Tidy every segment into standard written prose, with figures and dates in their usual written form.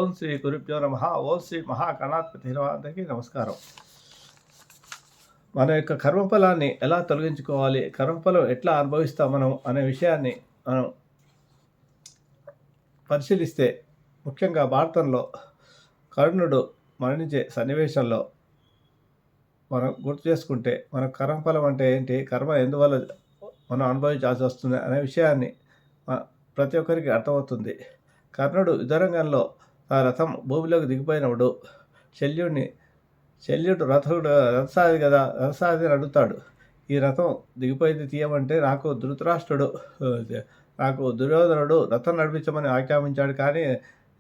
ఓం శ్రీ గురుభ్యో నమః. ఓం శ్రీ మహాగణాధిపతి అందరికీ నమస్కారం. మన యొక్క కర్మఫలాన్ని ఎలా తొలగించుకోవాలి, కర్మఫలం ఎట్లా అనుభవిస్తాం మనం అనే విషయాన్ని మనం పరిశీలిస్తే, ముఖ్యంగా భారతంలో కర్ణుడు మరణించే సన్నివేశంలో మనం గుర్తు చేసుకుంటే, మన కర్మఫలం అంటే ఏంటి, కర్మ ఎందువల్ల మనం అనుభవించాల్సి వస్తుంది అనే విషయాన్ని ప్రతి ఒక్కరికి అర్థమవుతుంది. కర్ణుడు యుద్ధరంగంలో ఆ రథం భూమిలోకి దిగిపోయినప్పుడు శల్యుడు రథసాది కదా, రథసాది అడుగుతాడు, ఈ రథం దిగిపోయింది తీయమంటే నాకు దుర్యోధనుడు రథం నడిపించమని ఆజ్ఞాపించాడు, కానీ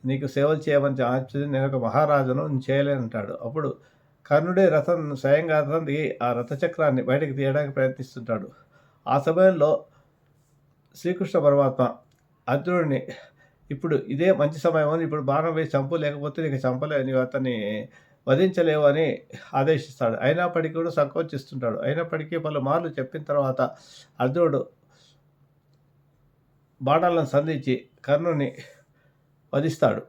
నీకు సేవలు చేయమని ఆచింది, నేను ఒక మహారాజును నేను చేయలేనంటాడు. అప్పుడు కర్ణుడే స్వయంగా రథం దిగి ఆ రథచక్రాన్ని బయటకు తీయడానికి ప్రయత్నిస్తుంటాడు. ఆ సమయంలో శ్రీకృష్ణ పరమాత్మ అర్జునుడిని, ఇప్పుడు ఇదే మంచి సమయం అని, ఇప్పుడు బాణం వేసి చంపు, లేకపోతే నీకు అతన్ని వధించలేవు అని ఆదేశిస్తాడు. అయినప్పటికీ కూడా సంకోచిస్తుంటాడు. అయినప్పటికీ పలుమార్లు చెప్పిన తర్వాత అర్జునుడు బాణాలను సంధించి కర్ణుని వధిస్తాడు.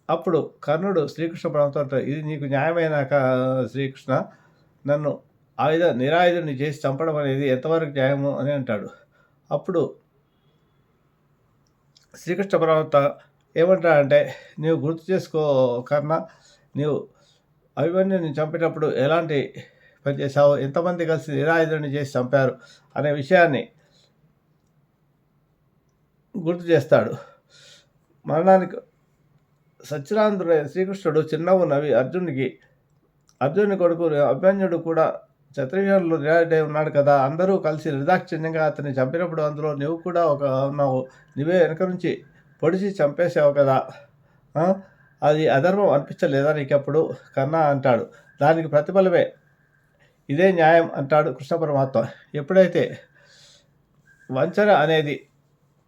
అప్పుడు కర్ణుడు శ్రీకృష్ణ పరమాత్మతో, ఇది నీకు న్యాయమైన శ్రీకృష్ణ, నన్ను నిరాయుధుని చేసి చంపడం అనేది ఎంతవరకు న్యాయము అని అంటాడు. అప్పుడు శ్రీకృష్ణ పరమాత్మ ఏమంటాడంటే, నీవు గుర్తు చేసుకో కర్ణ, నీవు అభిమన్యుని చంపేటప్పుడు ఎలాంటి పని చేశావు, ఎంతమంది కలిసి నిరాయుధుని చేసి చంపారు అనే విషయాన్ని గుర్తు చేస్తాడు. మరణానికి సత్యనారాయణుడైన శ్రీకృష్ణుడు చిరునవ్వు నవ్వి అర్జునుని కొడుకు అభిమన్యుడు కూడా క్షత్రియులు నిరాయుడై ఉన్నాడు కదా, అందరూ కలిసి నిర్దాక్షిణ్యంగా అతన్ని చంపినప్పుడు అందులో నువ్వు కూడా ఉన్నావు, నువ్వే వెనక నుంచి పొడిచి చంపేసావు కదా, అది అధర్మం అనిపించలేదా నీకప్పుడు కన్నా అంటాడు. దానికి ప్రతిఫలమే ఇదే న్యాయం అంటాడు కృష్ణ పరమాత్మ. ఎప్పుడైతే వంచన అనేది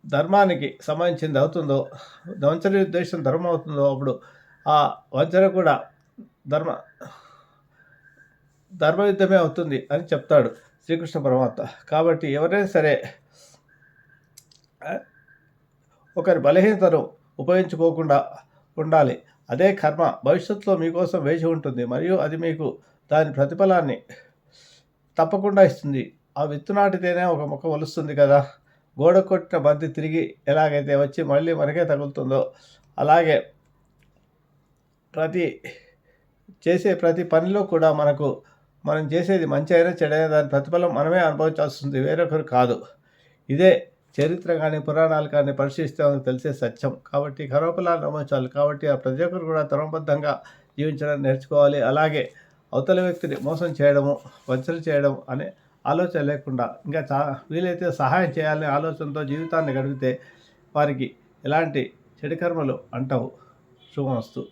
ధర్మానికి సంబంధించింది అవుతుందో, వంచన ఉద్దేశం ధర్మం అవుతుందో, అప్పుడు ఆ వంచన కూడా ధర్మయుద్ధమే అవుతుంది అని చెప్తాడు శ్రీకృష్ణ పరమాత్మ. కాబట్టి ఎవరైనా సరే ఒకరి బలహీనతను ఉపయోగించుకోకుండా ఉండాలి. అదే కర్మ భవిష్యత్తులో మీకోసం వేచి ఉంటుంది, మరియు అది మీకు దాని ప్రతిఫలాన్ని తప్పకుండా ఇస్తుంది. ఆ విత్తు నాటితేనే ఒక మొక్క మొలుస్తుంది కదా, గోడ కొట్టిన బంతి తిరిగి ఎలాగైతే వచ్చి మళ్ళీ మనకే తగులుతుందో, అలాగే ప్రతి పనిలో కూడా మనం చేసేది మంచి అయినా చెడైనా దాని ప్రతిఫలం మనమే అనుభవించాల్సి వస్తుంది, వేరొకరు కాదు. ఇదే చరిత్ర కానీ పురాణాలు కానీ పరిశీలిస్తే మనకు తెలిసే సత్యం. కాబట్టి కర్మఫలాన్ని అనుభవించాలి. కాబట్టి ఆ ప్రతి ఒక్కరు కూడా ధర్మబద్ధంగా జీవించడం నేర్చుకోవాలి. అలాగే అవతల వ్యక్తిని మోసం చేయడము, వంచన చేయడం అనే ఆలోచన లేకుండా ఇంకా వీలైతే సహాయం చేయాలనే ఆలోచనతో జీవితాన్ని గడిపితే వారికి ఎలాంటి చెడు కర్మలు అంటవు. శుభమస్తు.